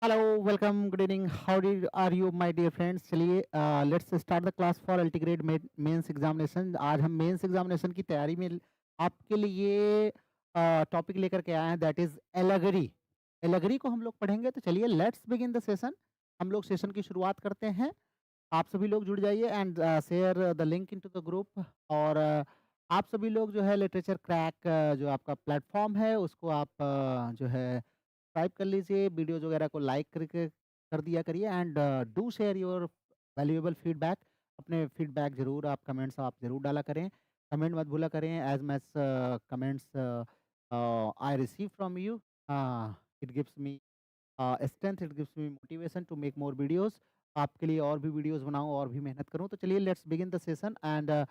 Hello, welcome, good evening. Are you, my dear friends? चलिए let's start the class for Ultigrade mains examination. आज हम mains examination की तैयारी में आपके लिए टॉपिक लेकर के आए हैं, दैट इज एलगरी। एलगरी को हम लोग पढ़ेंगे, तो चलिए लेट्स बिगिन द सेशन। हम लोग सेशन की शुरुआत करते हैं। आप सभी लोग जुड़ जाइए and share the link into the group. और आप सभी लोग जो है लिटरेचर क्रैक जो आपका प्लेटफॉर्म है उसको आप जो है सब्सक्राइब कर लीजिए, वीडियोज़ वगैरह को लाइक करके कर दिया करिए and do share your valuable feedback. अपने फीडबैक ज़रूर आप कमेंट्स आप ज़रूर डाला करें। कमेंट मत भूला करें, as much comments I receive from you, it gives me strength, it gives me motivation to make more videos. आपके लिए और भी वीडियोज़ बनाऊँ और भी मेहनत करूँ। तो चलिए let's begin the session and the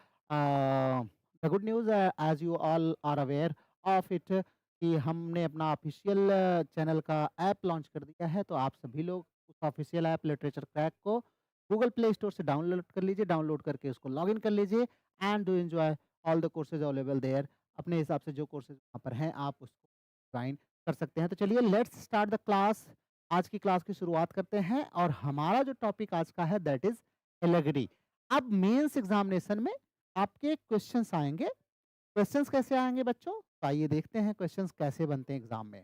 good news as you all are aware of it कि हमने अपना ऑफिशियल चैनल का ऐप लॉन्च कर दिया है। तो आप सभी लोग उस ऑफिशियल ऐप लिटरेचर क्रैक को गूगल प्ले स्टोर से डाउनलोड कर लीजिए। डाउनलोड करके उसको लॉगिन कर लीजिए and do enjoy all the courses available there. अपने हिसाब से जो कोर्सेज वहाँ पर हैं आप उसको ज्वाइन कर सकते हैं। तो चलिए लेट्स स्टार्ट द क्लास। आज की क्लास की शुरुआत करते हैं और हमारा जो टॉपिक आज का है दैट इज एलिगरी। अब मेंस एग्जामिनेशन में आपके क्वेश्चंस आएंगे। क्वेश्चंस कैसे आएंगे बच्चों? तो आइए देखते हैं क्वेश्चंस कैसे बनते हैं एग्जाम में।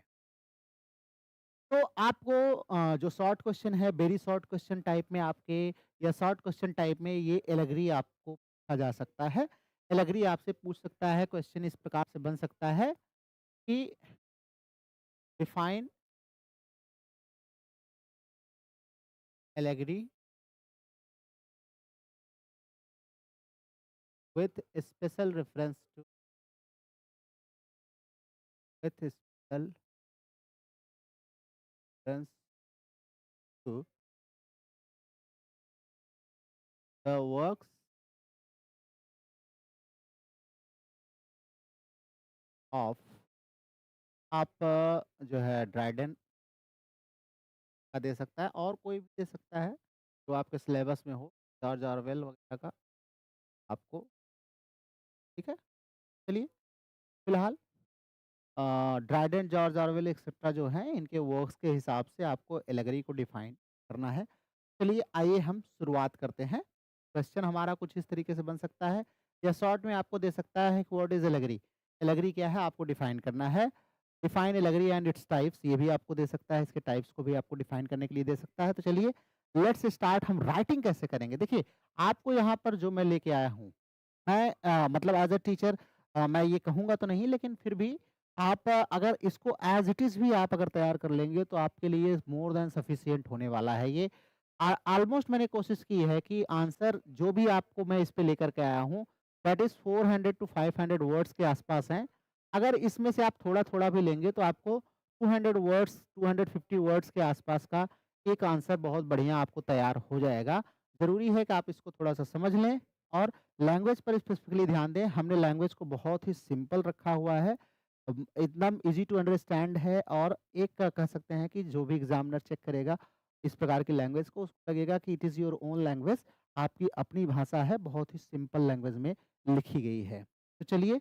तो आपको जो शॉर्ट क्वेश्चन है, वेरी शॉर्ट क्वेश्चन टाइप में आपके या शॉर्ट क्वेश्चन टाइप में ये एलिगरी आपको पूछा जा सकता है। एलिगरी आपसे पूछ सकता है, क्वेश्चन इस प्रकार से बन सकता है कि define allegory with special reference to with special reference to the works of आप जो है ड्राइडन का दे सकता है और कोई भी दे सकता है जो आपके सिलेबस में हो, जॉर्ज ऑरवेल वगैरह का आपको। ठीक है, चलिए फिलहाल ड्राइडेन, जॉर्ज ऑरवेल एक्सेट्रा जो हैं इनके वर्क्स के हिसाब से आपको एलिगरी को डिफाइन करना है। चलिए आइए हम शुरुआत करते हैं। क्वेश्चन हमारा कुछ इस तरीके से बन सकता है या शॉर्ट में आपको दे सकता है कि व्हाट इज एलिगरी। एलिगरी क्या है आपको डिफाइन करना है। Define allegory and its types, ये भी आपको दे सकता है, इसके टाइप्स को भी आपको डिफाइन करने के लिए दे सकता है। तो चलिए लेट्स स्टार्ट। हम राइटिंग कैसे करेंगे? देखिए आपको यहाँ पर जो मैं लेके आया हूँ, मैं मतलब एज अ टीचर मैं ये कहूँगा तो नहीं, लेकिन फिर भी आप अगर इसको एज इट इज़ भी आप अगर तैयार कर लेंगे तो आपके लिए मोर देन सफिशिएंट होने वाला है ये। ऑलमोस्ट मैंने कोशिश की है कि आंसर जो भी आपको मैं इस पे लेकर के आया हूँ दैट इज़ 400 टू 500 वर्ड्स के आसपास हैं। अगर इसमें से आप थोड़ा-थोड़ा भी लेंगे तो आपको 200 वर्ड्स, 250 वर्ड्स के आसपास का एक आंसर बहुत बढ़िया आपको तैयार हो जाएगा। ज़रूरी है कि आप इसको थोड़ा-सा समझ लें और लैंग्वेज पर स्पेसिफिकली ध्यान दें। हमने लैंग्वेज को बहुत ही सिंपल रखा हुआ है। एकदम ईज़ी टू अंडरस्टैंड है और एक कह सकते हैं कि जो भी एग्ज़ामिनर चेक करेगा इस प्रकार की लैंग्वेज को, उसको लगेगा कि it is your own language, आपकी अपनी भाषा है, बहुत ही सिंपल लैंग्वेज में लिखी गई है। तो चलिए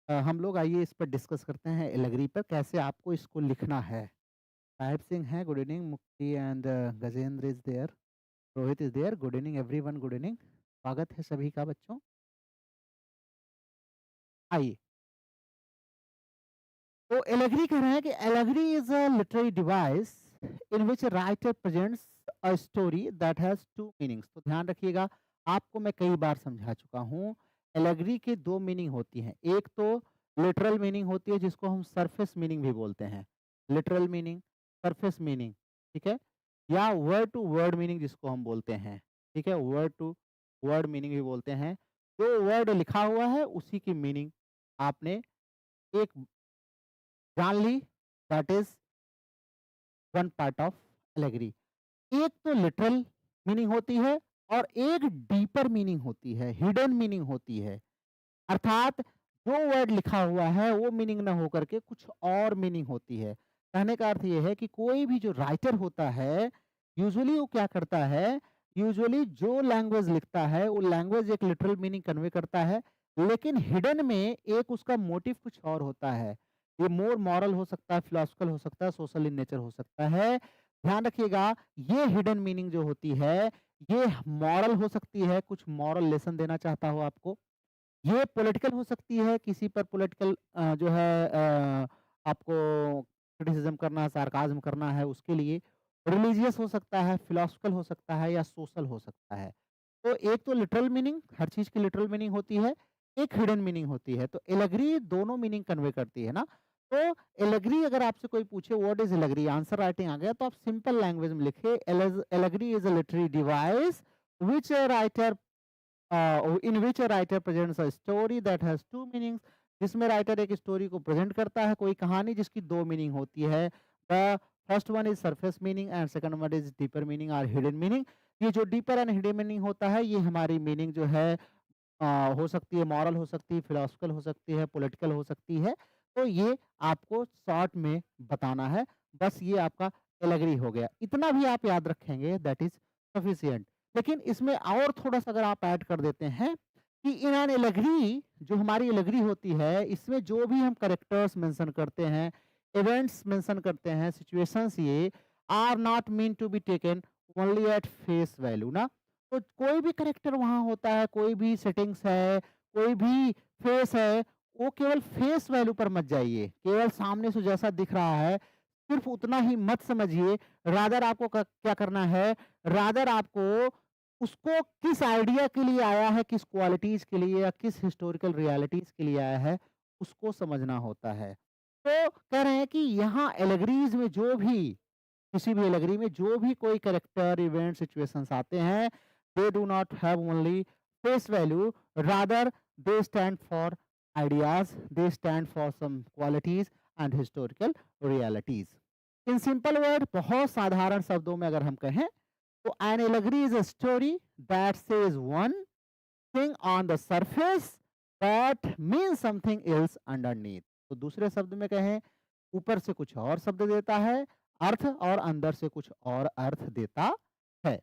हम लोग आइए इस पर डिस्कस करते हैं एलिगरी पर, कैसे आपको इसको लिखना है। साहिब सिंह हैं, good evening. Mukti and Gajendra is there, Rohit is there, good evening everyone, good evening. स्वागत है सभी का बच्चों। आइए, तो एलिगरी कह रहे हैं कि allegory is a literary device in which writer presents a story that has two meanings. तो ध्यान रखिएगा, आपको मैं कई बार समझा चुका हूँ, एलिगरी के 2 मीनिंग होती हैं। एक तो लिटरल मीनिंग होती है जिसको हम सरफेस मीनिंग भी बोलते हैं। लिटरल मीनिंग, सरफेस मीनिंग, ठीक है? या वर्ड टू वर्ड मीनिंग जिसको हम बोलते हैं, ठीक है? वर्ड टू वर्ड मीनिंग भी बोलते हैं। जो वर्ड लिखा हुआ है उसी की मीनिंग आपने एक जान ली, that is one part of allegory. एक तो लिटरल मीनिंग होती है और एक डीपर मीनिंग होती है, हिडन मीनिंग होती है। अर्थात जो वर्ड लिखा हुआ है वो मीनिंग ना होकर के कुछ और मीनिंग होती है। कहने का अर्थ ये है कि कोई भी जो राइटर होता है, यूजुअली वो क्या करता है, यूजुअली जो लैंग्वेज लिखता है वो लैंग्वेज एक लिटरल मीनिंग कन्वे करता है, लेकिन हिडन में एक उसका मोटिव कुछ और होता है। ये मोर मॉरल हो सकता है, फिलॉसफिकल हो सकता है, सोशल इन नेचर हो सकता है। ध्यान रखिएगा, ये हिडन मीनिंग जो होती है, ये मॉरल हो सकती है, कुछ मॉरल लेसन देना चाहता हो आपको। ये पॉलिटिकल हो सकती है, किसी पर पॉलिटिकल जो है आपको क्रिटिसिज़्म करना है, सार्काज़्म करना है उसके लिए। रिलीजियस हो सकता है, फिलॉसफिकल हो सकता है या सोशल हो सकता है। तो एक तो लिटरल मीनिंग, हर चीज़ की लिटरल मीनिंग होती है, एक हिडन मीनिंग होती है। तो एलिगरी दोनों मीनिंग कन्वे करती है ना। तो एलिगरी अगर आपसे कोई पूछे what is allegory? Answer writing आ गया तो आप सिंपल लैंग्वेज में लिखिए allegory is a literary device which a writer in which a writer presents a story that has two meanings, जिसमें राइटर एक स्टोरी को प्रेजेंट करता है, कोई कहानी जिसकी दो मीनिंग होती है। The first one is surface meaning and second one is deeper meaning और हिडन मीनिंग। ये जो डीपर एंड हिडन मीनिंग होता है, ये हमारी मीनिंग जो है हो सकती है मॉरल, हो सकती है फिलोसफिकल, हो सकती है पॉलिटिकल, हो सकती है। तो ये आपको शॉर्ट में बताना है। बस ये आपका एलिगरी हो गया, इतना भी आप याद रखेंगे दैट इज सफिशिएंट। लेकिन इसमें और थोड़ा-सा अगर आप ऐड कर देते हैं कि इन एन एलिगरी, जो हमारी एलिगरी होती है, इसमें जो भी हम कैरेक्टर्स मेंशन करते हैं, इवेंट्स मेंशन करते हैं, सिचुएशंस, ये are not mean to be taken only at face value ना। तो कोई भी कैरेक्टर वहाँ होता है, कोई भी सेटिंग्स है, कोई भी फेस है, वो केवल फेस वैल्यू पर मत जाइए। केवल सामने से जैसा दिख रहा है, सिर्फ उतना ही मत समझिए। रादर आपको क्या करना है, रादर आपको उसको किस आइडिया के लिए आया है, किस क्वालिटीज़ के लिए या किस हिस्टोरिकल रियलिटीज़ के लिए आया है, उसको समझना होता है। तो कह रहे हैं कि यहाँ एलिगरीज़ में जो भी, किसी भी एलिगरी में जो भी कोई कैरेक्टर, इवेंट, सिचुएशंस आते हैं, they do not have only face value, rather they stand for ideas, they stand for some qualities and historical realities. In simple word, बहुत साधारण शब्दों में अगर हम कहें, तो an allegory is a story that says one thing on the surface but means something else underneath। तो दूसरे शब्द में कहें, ऊपर से कुछ और शब्द देता है अर्थ और अंदर से कुछ और अर्थ देता है।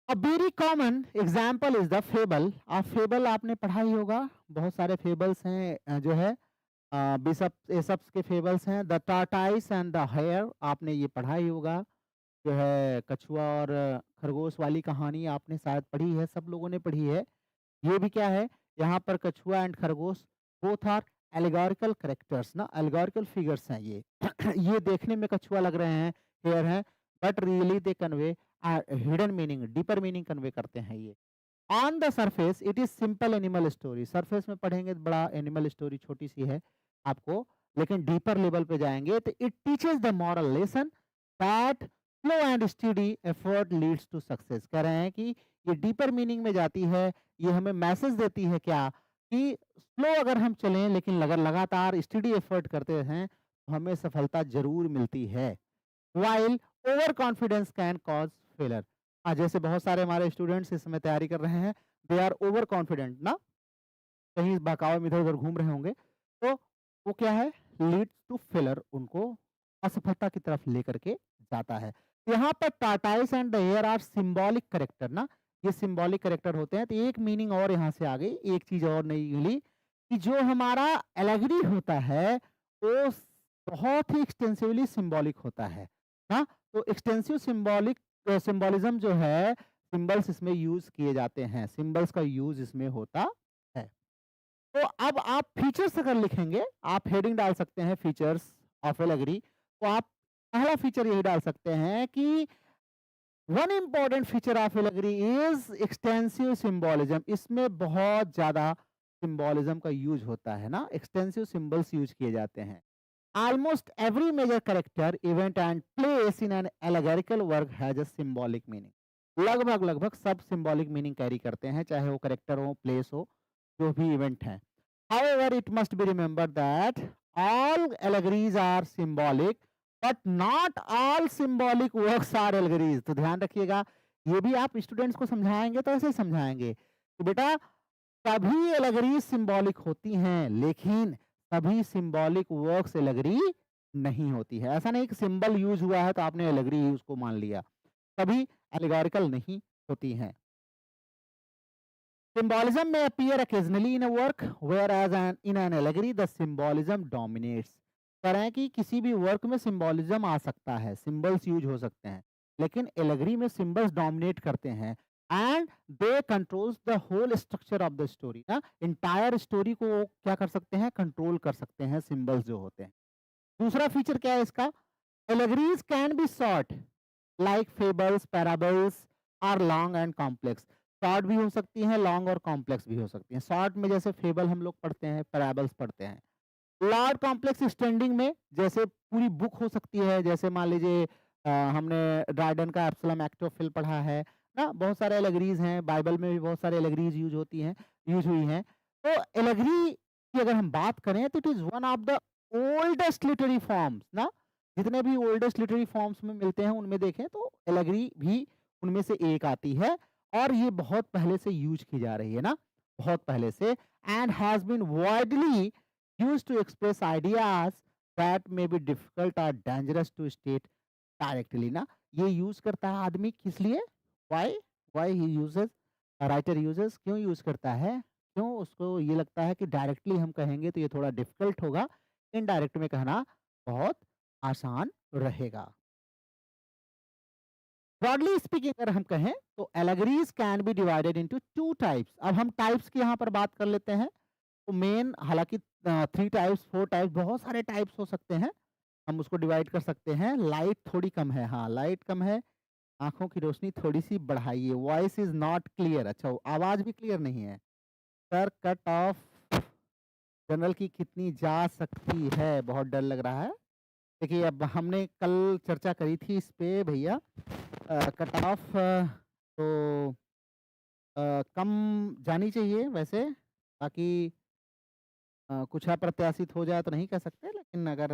A very common example is the fable. आप फेबल आपने पढ़ा ही होगा, बहुत सारे फेबल्स हैं जो है बिशप एसप्स के फेबल्स हैं। द टार्टाइस एंड द हेयर आपने ये पढ़ा ही होगा, जो है कछुआ और खरगोश वाली कहानी आपने शायद पढ़ी है, सब लोगों ने पढ़ी है। ये भी क्या है, यहाँ पर कछुआ एंड खरगोश बोथ आर एलिगोरिकल कैरेक्टर्स ना, एलिगोरिकल फिगर्स हैं ये। ये देखने में कछुआ लग रहे हैं, हेयर हैं, but really they convey hidden meaning, deeper meaning convey करते हैं ये। On the surface it is simple animal story. Surface में पढ़ेंगे तो बड़ा एनिमल स्टोरी छोटी सी है आपको, लेकिन डीपर लेवल पे जाएंगे तो it teaches the moral lesson that slow and study effort leads to success. कह रहे हैं कि ये डीपर मीनिंग में जाती है, ये हमें मैसेज देती है क्या, कि स्लो अगर हम चलें लेकिन अगर लगातार स्टडी एफर्ट करते हैं तो हमें सफलता जरूर मिलती है। While over confidence can cause failure. जैसे बहुत सारे हमारे स्टूडेंट्स इस समय तैयारी कर रहे हैं, दे आर ओवर कॉन्फिडेंट ना, कहीं बहकावे में इधर उधर घूम रहे होंगे, तो वो क्या है, लीड्स टू फेलर, उनको असफलता की तरफ लेकर के जाता है। यहाँ पर tortoise and the hare are symbolic character ना, ये सिंबॉलिक करेक्टर होते हैं। तो एक मीनिंग और यहाँ से आ गई, एक चीज और नई मिली, कि जो हमारा एलेगरी होता है वो बहुत ही एक्सटेंसिवली सिंबॉलिक होता है ना। तो एक्सटेंसिव सिंबॉलिक सिंबॉलिज्म जो है, सिंबल्स इसमें यूज किए जाते हैं, सिंबल्स का यूज इसमें होता है। तो अब आप फीचर्स अगर लिखेंगे, आप हेडिंग डाल सकते हैं फीचर्स ऑफ एलिगरी। तो आप पहला फीचर यही डाल सकते हैं कि one important feature of allegory is extensive symbolism. इसमें बहुत ज्यादा सिंबॉलिज्म का यूज होता है ना, एक्सटेंसिव सिंबल्स यूज किए जाते हैं। Almost every major character event and place in an allegorical work has a symbolic meaning. लगभग लगभग सब सिंबॉलिक मीनिंग कैरी करते हैं, चाहे वो कैरेक्टर हो, प्लेस हो, जो भी इवेंट है। However, it must be remembered that all allegories are symbolic, but not all symbolic works are allegories। तो ध्यान रखिएगा, ये भी आप स्टूडेंट्स को समझाएंगे तो ऐसे ही समझाएंगे कि बेटा सभी एलेगरीज सिंबॉलिक होती हैं, लेकिन सभी सिंबॉलिक वर्क्स एलेगरी नहीं होती है। ऐसा नहीं कि सिंबल यूज हुआ है तो आपने एलेगरी ही उसको मान लिया, सभी एलिगोरिकल नहीं होती हैं। Symbolism may appear occasionally in a work, whereas in an allegory, the symbolism dominates। कह रहे हैं कि किसी भी वर्क में सिंबोलिज्म आ सकता है, सिंबल्स यूज़ हो सकते हैं, लेकिन एलेगरी में सिंबल्स डोमिनेट करते हैं and they controls the whole structure of the story ना, एंटायर स्टोरी को वो क्या कर सकते हैं, कंट्रोल कर सकते हैं सिंबल्स जो होते हैं। दूसरा फीचर क्या है इसका, allegories can be short like fables, parables are long and complex. Short भी हो सकती हैं, लॉन्ग और कॉम्प्लेक्स भी हो सकती हैं। शॉर्ट में जैसे फेबल हम लोग पढ़ते हैं, पैराबल्स पढ़ते हैं। लार्ज कॉम्प्लेक्स एक्सटेंडिंग में जैसे पूरी बुक हो सकती है, जैसे मान लीजिए हमने ड्राइडन का एब्सलम एक्टोफिल पढ़ा है ना, बहुत सारे एलेगरीज हैं, बाइबल में भी बहुत सारे एलेगरीज यूज हुई हैं। तो एलेगरी की अगर हम बात करें तो it is one of the oldest literary forms ना, जितने भी ओल्डेस्ट लिटरेरी फॉर्म्स में मिलते हैं उनमें देखें तो एलेगरी भी उनमें से एक आती है, और ये बहुत पहले से यूज की जा रही है ना, बहुत पहले से, and has been widely used to express ideas that may be difficult or dangerous to state directly ना, ये यूज करता है आदमी किस लिए, why why he uses, writer uses क्यों यूज करता है, क्यों उसको ये लगता है कि डायरेक्टली हम कहेंगे तो ये थोड़ा डिफिकल्ट होगा, इनडायरेक्ट में कहना बहुत आसान रहेगा। ब्रॉडली स्पीकिंग अगर हम कहें तो allegories can B divided into two types. अब हम टाइप्स की यहाँ पर बात कर लेते हैं। तो मेन हालाँकि 3 टाइप्स, 4 टाइप्स, बहुत सारे टाइप्स हो सकते हैं। हम उसको डिवाइड कर सकते हैं। लाइट थोड़ी कम है, हाँ, लाइट कम है, आँखों की रोशनी थोड़ी-सी बढ़ाइए। वॉइस इज़ नॉट क्लियर, अच्छा आवाज़ भी क्लियर नहीं है। सर कट ऑफ जनरल की कितनी जा सकती है? बहुत डर लग रहा है। देखिए, अब हमने कल चर्चा करी थी इस पे भैया, कट ऑफ तो कम जानी चाहिए वैसे, ताकि कुछ अप्रत्याशित हो जाए तो नहीं कह सकते, लेकिन अगर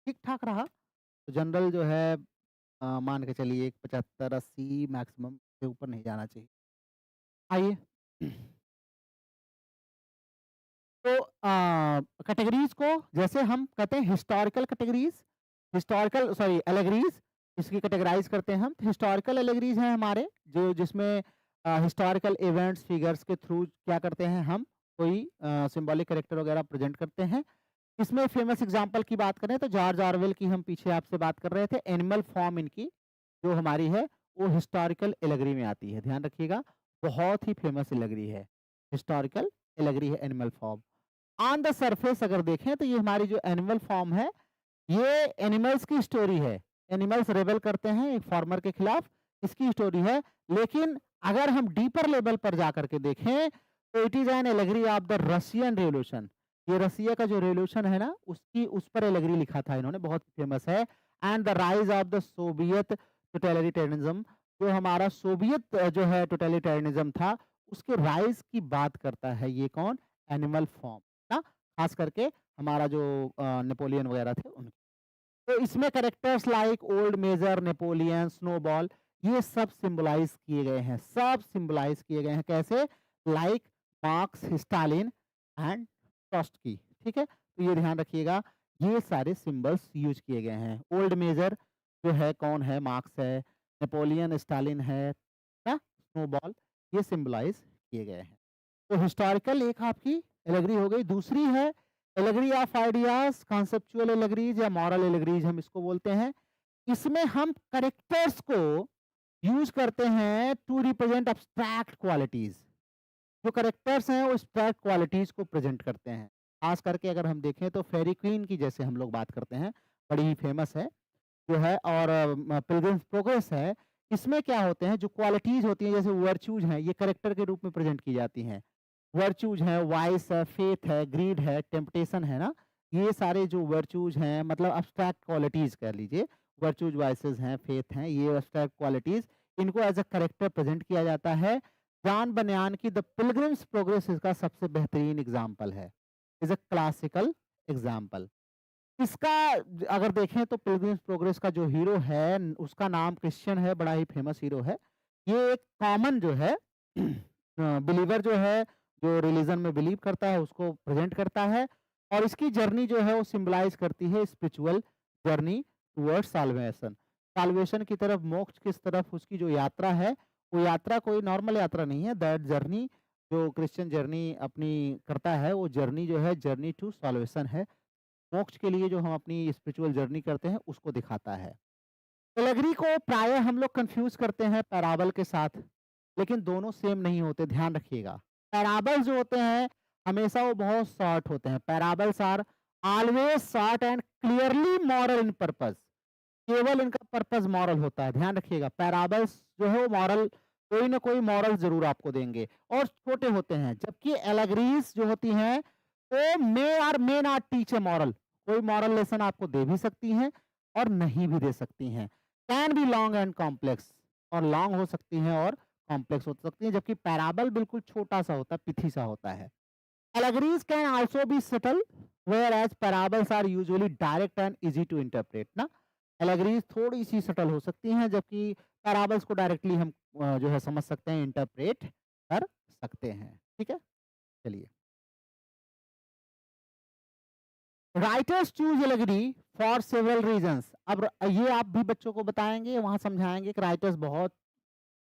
ठीक-ठाक रहा तो जनरल जो है मान के चलिए 75-80 मैक्सिमम से ऊपर नहीं जाना चाहिए। आइए तो कैटेगरीज़ को जैसे हम कहते हैं हिस्टोरिकल कैटेगरीज़, हिस्टोरिकल सॉरी एलेगरीज़, इसकी कैटेगराइज़ करते हैं हम। हिस्टोरिकल एलेगरीज़ हैं हमारे जो जिसमें हिस्टोरिकल इवेंट्स, फिगर्स के थ्रू क्या करते हैं हम, कोई सिंबॉलिक कैरेक्टर वगैरह प्रेज़ेंट करते हैं। इसमें फेमस एग्जांपल की बात करें तो जॉर्ज ऑरवेल की हम पीछे आपसे बात कर रहे थे। एनिमल फॉर्म इनकी जो हमारी है वो हिस्टोरिकल एलेगरी में आती है, ध्यान रखिएगा, बहुत ही फेमस एलेगरी है, हिस्टोरिकल एलेगरी है animal form. On the surface अगर देखें तो ये हमारी जो एनिमल फॉर्म है, ये एनिमल्स की स्टोरी है। एनिमल्स रेबेल करते हैं एक फार्मर के खिलाफ, इसकी स्टोरी है। लेकिन अगर हम डीपर लेवल पर जाकर के देखें तो it is an allegory of the Russian revolution. ये रसिया का जो रेवोल्यूशन है ना, उसकी उस पर एलेगरी लिखा था इन्होंने, बहुत फेमस है। And the rise of the Soviet totalitarianism, जो हमारा सोवियत जो है टोटलिटेरियनिज्म था, उसके राइज की बात करता है ये कौन, एनिमल फॉर्म ना, खास करके हमारा जो नेपोलियन वगैरह थे उनके। तो इसमें characters like Old Major, Napoleon, Snowball, ये सब सिंबलाइज किए गए हैं, सब सिंबलाइज किए गए हैं कैसे, like marks, Stalin and Trotsky, ठीक है। तो ये ध्यान रखिएगा, ये सारे सिंबल्स यूज किए गए हैं। ओल्ड मेजर जो है कौन है, मार्क्स है, नेपोलियन, स्टालिन है ना, स्नोबॉल, ये सिंबलाइज किए गए हैं। तो हिस्टोरिकल एक आपकी एलेगरी हो गई। दूसरी है allegory of ideas, conceptual allegories या मॉरल एलेगरीज हम इसको बोलते हैं। इसमें हम करेक्टर्स को यूज करते हैं टू रिप्रेजेंट अब्स्ट्रैक्ट क्वालिटीज। जो करेक्टर्स हैं वो एब्स्ट्रैक्ट क्वालिटीज को प्रेजेंट करते हैं। खास करके अगर हम देखें तो फेरी क्वीन की जैसे हम लोग बात करते हैं, बड़ी ही फेमस है जो है, और पिलग्रिम्स प्रोग्रेस है। इसमें क्या होते हैं, जो क्वालिटीज होती हैं जैसे वर्च्यूज हैं, ये करेक्टर के रूप में प्रेजेंट की जाती हैं। वर्च्यूज हैं, वाइस है, फेथ है, ग्रीड है, टेम्पटेशन है ना, ये सारे जो वर्च्यूज हैं मतलब अब्स्ट्रैक्ट क्वालिटीज कह लीजिए, वर्च्यूज, वाइसेस हैं, फेथ हैं, ये अब्स्ट्रैक्ट क्वालिटीज, इनको एज अ करेक्टर प्रेजेंट किया जाता है। जॉन बनियान की द पिलग्रिम्स प्रोग्रेस इसका सबसे बेहतरीन एग्जाम्पल है, इज अ क्लासिकल एग्जाम्पल। इसका अगर देखें तो पिलग्रिम्स प्रोग्रेस का जो हीरो है उसका नाम क्रिश्चियन है, बड़ा ही फेमस हीरो है। ये एक कॉमन जो है बिलीवर जो है, जो रिलीजन में बिलीव करता है उसको प्रेजेंट करता है, और इसकी जर्नी जो है वो सिंबलाइज करती है spiritual journey towards salvation, salvation की तरफ, मोक्ष किस तरफ उसकी जो यात्रा है, वो यात्रा कोई नॉर्मल यात्रा नहीं है। दैट जर्नी जो क्रिश्चियन जर्नी अपनी करता है, वो जर्नी जो है जर्नी टू साल्वेशन है। मोक्ष के लिए जो हम अपनी स्पिरिचुअल जर्नी करते हैं उसको दिखाता है। एलेगरी को प्रायः हम लोग कन्फ्यूज़ करते हैं पैराबल के साथ, लेकिन दोनों सेम नहीं होते, ध्यान रखिएगा। पैराबल्स जो होते हैं, हमेशा वो बहुत शॉर्ट होते हैं। Parables are always short and clearly moral in purpose. केवल इनका पर्पज़ मॉरल होता है, ध्यान रखिएगा। पैराबल्स जो है वो मॉरल, कोई ना कोई मॉरल ज़रूर आपको देंगे और छोटे होते हैं, जबकि एलेगरीज़ जो होती हैं, वो may not teach A moral. कोई मॉरल लेसन आपको दे भी सकती हैं और नहीं भी दे सकती हैं। Can be long and complex, और लॉन्ग हो सकती हैं और कॉम्प्लेक्स हो सकती हैं, जबकि पैराबल बिल्कुल छोटा-सा होता है, पिथी-सा होता है। Allegories can also be subtle, whereas parables are usually direct and easy to interpret ना। Allegories थोड़ी सी सटल हो सकती हैं, जबकि parables को डायरेक्टली हम जो है समझ सकते हैं, इंटरप्रेट कर सकते हैं। ठीक है, चलिए। Writers choose allegory for several reasons. अब ये आप भी बच्चों को बताएंगे, वहां समझाएंगे कि राइटर्स बहुत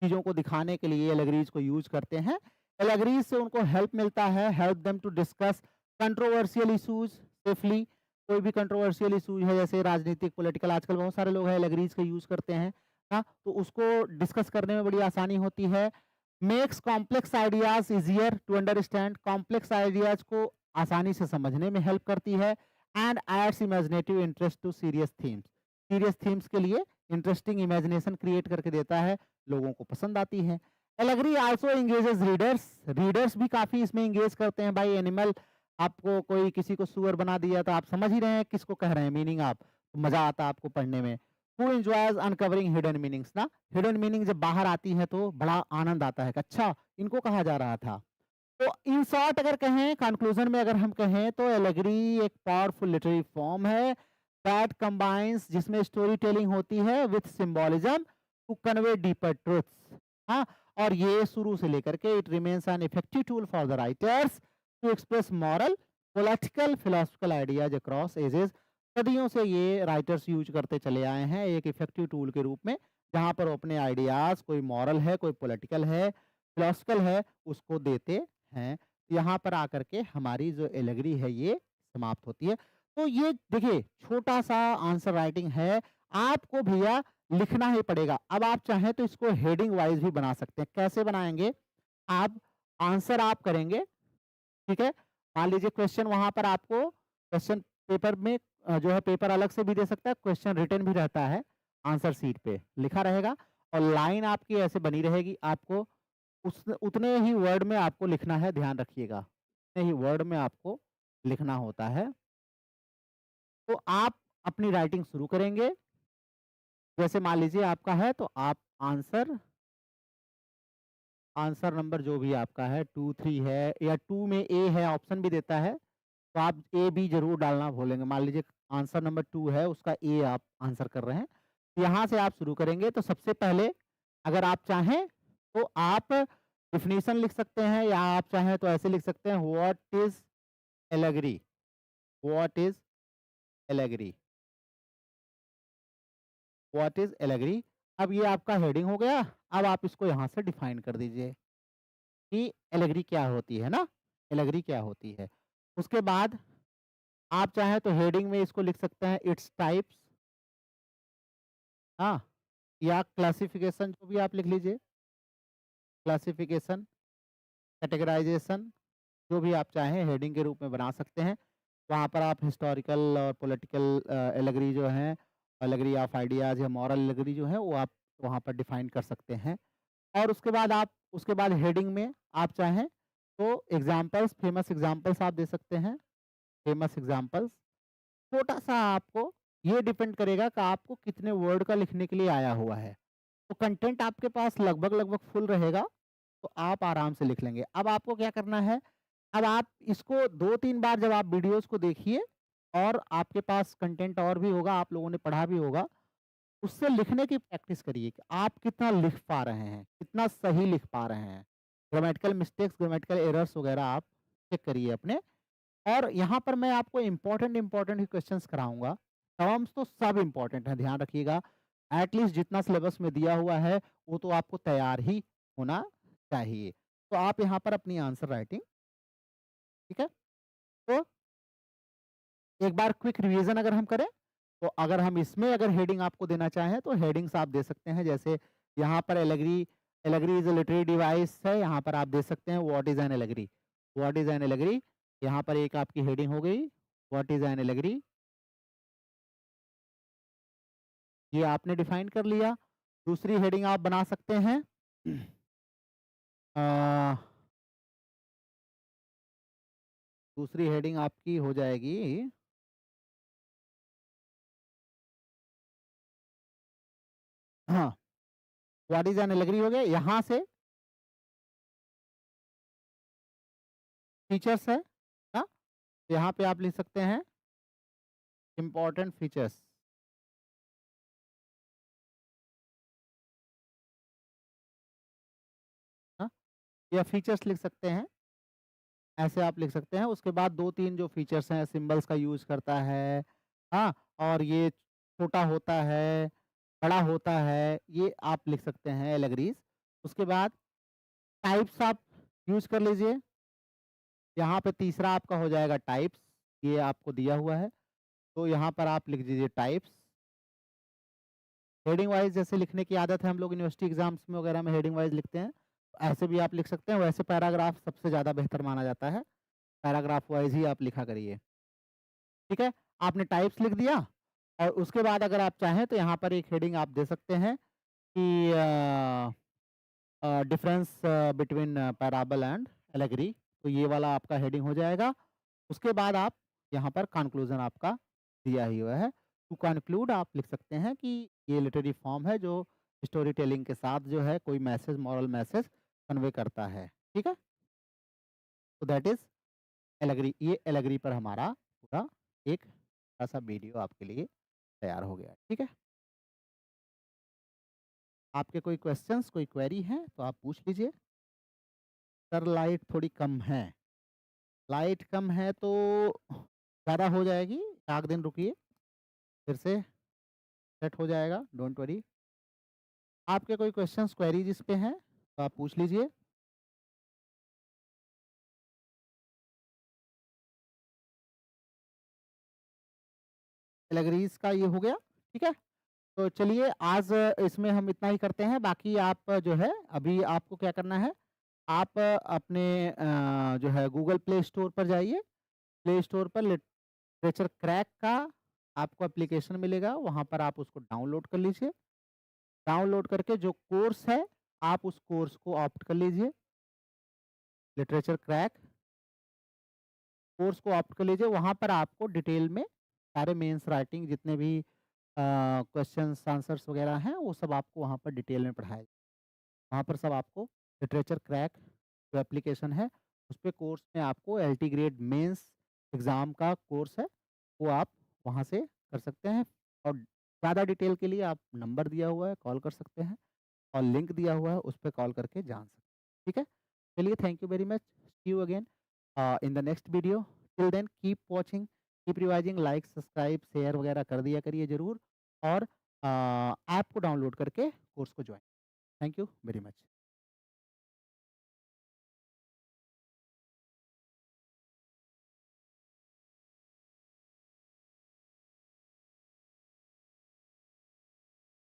चीज़ों को दिखाने के लिए एलेगरीज को यूज करते हैं। एलेगरीज से उनको हेल्प मिलता है, help them to discuss controversial issues safely. कोई भी कंट्रोवर्शियल इशूज है, जैसे राजनीतिक, पॉलिटिकल, आजकल बहुत सारे लोग हैं एलेगरीज का यूज करते हैं ना, तो उसको डिस्कस करने में बड़ी आसानी होती है। Makes complex ideas easier to understand. Complex ideas को आसानी से समझने में हेल्प करती है। And aids imaginative interest to serious themes. Serious themes के लिए इंटरेस्टिंग इमेजिनेशन क्रिएट करके देता है, लोगों को पसंद आती है। Allegory also engages readers. Readers भी काफी इसमें एंगेज करते हैं। भाई एनिमल, आपको कोई किसी को सुअर बना दिया तो आप समझ ही रहे हैं किसको कह रहे हैं, मीनिंग आप, तो मजा आता है आपको पढ़ने में। Who enjoys uncovering hidden meanings ना। हिडन मीनिंग जब बाहर आती है तो बड़ा आनंद आता है कि अच्छा इनको कहा जा रहा था। तो इन शॉर्ट अगर कहें, कंक्लूजन में अगर हम कहें, तो एलेगरी एक पावरफुल लिटरेरी फॉर्म है दैट कंबाइंस, जिसमें स्टोरी टेलिंग होती है with symbolism to convey deeper truths. हाँ, और ये शुरू से लेकर के it remains an effective tool for the writers to express moral, political, philosophical ideas across ages. सदियों से ये राइटर्स यूज करते चले आए हैं एक इफेक्टिव टूल के रूप में, जहाँ पर वो अपने आइडियाज, कोई मॉरल है, कोई पॉलिटिकल है, फिलोसफिकल है, उसको देते हैं। यहाँ पर आकर के हमारी जो एलेगरी है ये समाप्त होती है। तो ये देखिए छोटा सा आंसर राइटिंग है, आपको भैया लिखना ही पड़ेगा। अब आप चाहें तो इसको हेडिंग वाइज भी बना सकते हैं। कैसे बनाएंगे? आप आंसर आप करेंगे, ठीक है। मान लीजिए क्वेश्चन, वहां पर आपको क्वेश्चन पेपर में जो है, पेपर अलग से भी दे सकता है, क्वेश्चन रिटर्न भी रहता है, आंसर शीट पे लिखा रहेगा और लाइन आपकी ऐसे बनी रहेगी। आपको उस उतने ही वर्ड में आपको लिखना है, ध्यान रखिएगा, उतने ही वर्ड में आपको लिखना होता है। तो आप अपनी राइटिंग शुरू करेंगे। जैसे मान लीजिए आपका है, तो आप आंसर आंसर नंबर जो भी आपका है 2, 3 है, या 2 में ए है, ऑप्शन भी देता है, तो आप ए बी जरूर डालना भूलेंगे। मान लीजिए आंसर नंबर 2 है, उसका ए आप आंसर कर रहे हैं, तो यहाँ से आप शुरू करेंगे। तो सबसे पहले अगर आप चाहें तो आप डिफिनीशन लिख सकते हैं, या आप चाहें तो ऐसे लिख सकते हैं, what is allegory, what is allegory, what is allegory. अब ये आपका हेडिंग हो गया। अब आप इसको यहाँ से डिफाइन कर दीजिए कि एलेगरी क्या होती है ना, एलेगरी क्या होती है। उसके बाद आप चाहें तो हेडिंग में इसको लिख सकते हैं, इट्स टाइप्स, हाँ, या क्लासिफिकेशन, जो भी आप लिख लीजिए, क्लासिफिकेशन, कैटेगराइजेशन, जो भी आप चाहें हेडिंग के रूप में बना सकते हैं। वहाँ पर आप हिस्टोरिकल और पॉलिटिकल एलेगरी जो हैं, एलेगरी ऑफ आइडियाज़ या मॉरल एलेगरी जो है, वो आप वहाँ पर डिफाइन कर सकते हैं। और उसके बाद आप, उसके बाद हेडिंग में आप चाहें तो एग्जाम्पल्स, फेमस एग्जाम्पल्स आप दे सकते हैं, फेमस एग्जाम्पल्स। छोटा-सा आपको ये डिपेंड करेगा कि आपको कितने वर्ड का लिखने के लिए आया हुआ है। तो कंटेंट आपके पास लगभग-लगभग फुल रहेगा, तो आप आराम से लिख लेंगे। अब आपको क्या करना है, अब आप इसको 2-3 बार जब आप वीडियोज़ को देखिए और आपके पास कंटेंट और भी होगा, आप लोगों ने पढ़ा भी होगा, उससे लिखने की प्रैक्टिस करिए कि आप कितना लिख पा रहे हैं, कितना सही लिख पा रहे हैं। ग्रामेटिकल मिस्टेक्स, ग्रामेटिकल एरर्स वगैरह आप चेक करिए अपने। और यहाँ पर मैं आपको इम्पोर्टेंट ही क्वेश्चंस कराऊँगा। टर्म्स तो सब इम्पोर्टेंट हैं, ध्यान रखिएगा। एट लीस्ट जितना सिलेबस में दिया हुआ है, वो तो आपको तैयार ही होना चाहिए। तो आप यहाँ पर अपनी आंसर राइटिंग, ठीक है? तो एक बार क्विक रिवीजन अगर हम करें, तो अगर हम इसमें अगर हेडिंग आपको देना चाहें तो हेडिंग्स आप दे सकते हैं। जैसे यहाँ पर allegory is a literary device है, यहाँ पर आप दे सकते हैं what is an allegory. What is an allegory, यहाँ पर एक आपकी हेडिंग हो गई, व्हाट इज एन एलगरी, ये आपने डिफाइन कर लिया। दूसरी हेडिंग आप बना सकते हैं दूसरी हेडिंग आपकी हो जाएगी, हाँ, व्हाट इज एन एलगरी हो गया। यहाँ से फीचर्स है ना, यहाँ पे आप लिख सकते हैं इंपॉर्टेंट फीचर्स, हाँ, या फीचर्स लिख सकते हैं, ऐसे आप लिख सकते हैं। उसके बाद 2-3 जो फीचर्स हैं, सिंबल्स का यूज़ करता है, हाँ, और ये छोटा होता है, बड़ा होता है, ये आप लिख सकते हैं एलगरीज। उसके बाद टाइप्स आप यूज़ कर लीजिए। यहाँ पे तीसरा आपका हो जाएगा टाइप्स, ये आपको दिया हुआ है, तो यहाँ पर आप लिख दीजिए टाइप्स। हेडिंग वाइज़ जैसे लिखने की आदत है, हम लोग यूनिवर्सिटी एग्ज़ाम्स में वगैरह में हेडिंग वाइज़ लिखते हैं, ऐसे भी आप लिख सकते हैं। वैसे पैराग्राफ सबसे ज़्यादा बेहतर माना जाता है, पैराग्राफ वाइज़ ही आप लिखा करिए। ठीक है? आपने टाइप्स लिख दिया और उसके बाद अगर आप चाहें तो यहाँ पर एक हेडिंग आप दे सकते हैं कि difference between parable and allegory, तो ये वाला आपका हेडिंग हो जाएगा। उसके बाद आप यहाँ पर कंक्लूजन आपका दिया ही हुआ है। टू कंक्लूड आप लिख सकते हैं कि ये लिटरेरी फॉर्म है जो स्टोरी टेलिंग के साथ जो है कोई मैसेज, मॉरल मैसेज कन्वे करता है। ठीक है? तो दैट इज़ एलेगरी। ये एलेगरी पर हमारा पूरा एक छोटा-सा वीडियो आपके लिए तैयार हो गया है। ठीक है? आपके कोई क्वेश्चंस, कोई क्वेरी हैं तो आप पूछ लीजिए। सर लाइट थोड़ी कम है। लाइट कम है तो ज़्यादा हो जाएगी, 1 दिन रुकिए, फिर से सेट हो जाएगा, डोंट वरी। आपके कोई क्वेश्चंस, क्वेरीज़ इस पे हैं तो आप पूछ लीजिए। कैटेगरीज़ का ये हो गया, ठीक है? तो चलिए आज इसमें हम इतना ही करते हैं, बाकी आप जो है अभी आपको क्या करना है, आप अपने जो है गूगल प्ले स्टोर पर जाइए। प्ले स्टोर पर लिटरेचर क्रैक का आपको एप्लीकेशन मिलेगा, वहाँ पर आप उसको डाउनलोड कर लीजिए। डाउनलोड करके जो कोर्स है, आप उस कोर्स को ऑप्ट कर लीजिए। लिटरेचर क्रैक कोर्स को ऑप्ट कर लीजिए, वहाँ पर आपको डिटेल में सारे मेंस राइटिंग जितने भी क्वेश्चंस आंसर्स वगैरह हैं, वो सब आपको वहाँ पर डिटेल में पढ़ाए। वहाँ पर सब आपको लिटरेचर क्रैक जो एप्लीकेशन है, उस पे कोर्स में आपको एलटी ग्रेड मेंस एग्ज़ाम का कोर्स है, वो आप वहाँ से कर सकते हैं। और ज़्यादा डिटेल के लिए आप नंबर दिया हुआ है, कॉल कर सकते हैं और लिंक दिया हुआ है, उस पे कॉल करके जान सकते हैं। ठीक है? चलिए thank you very much. See you again in the next video. Till then keep watching, keep revising, like, subscribe, share वगैरह कर दिया करिए ज़रूर और ऐप को डाउनलोड करके कोर्स को join. Thank you very much.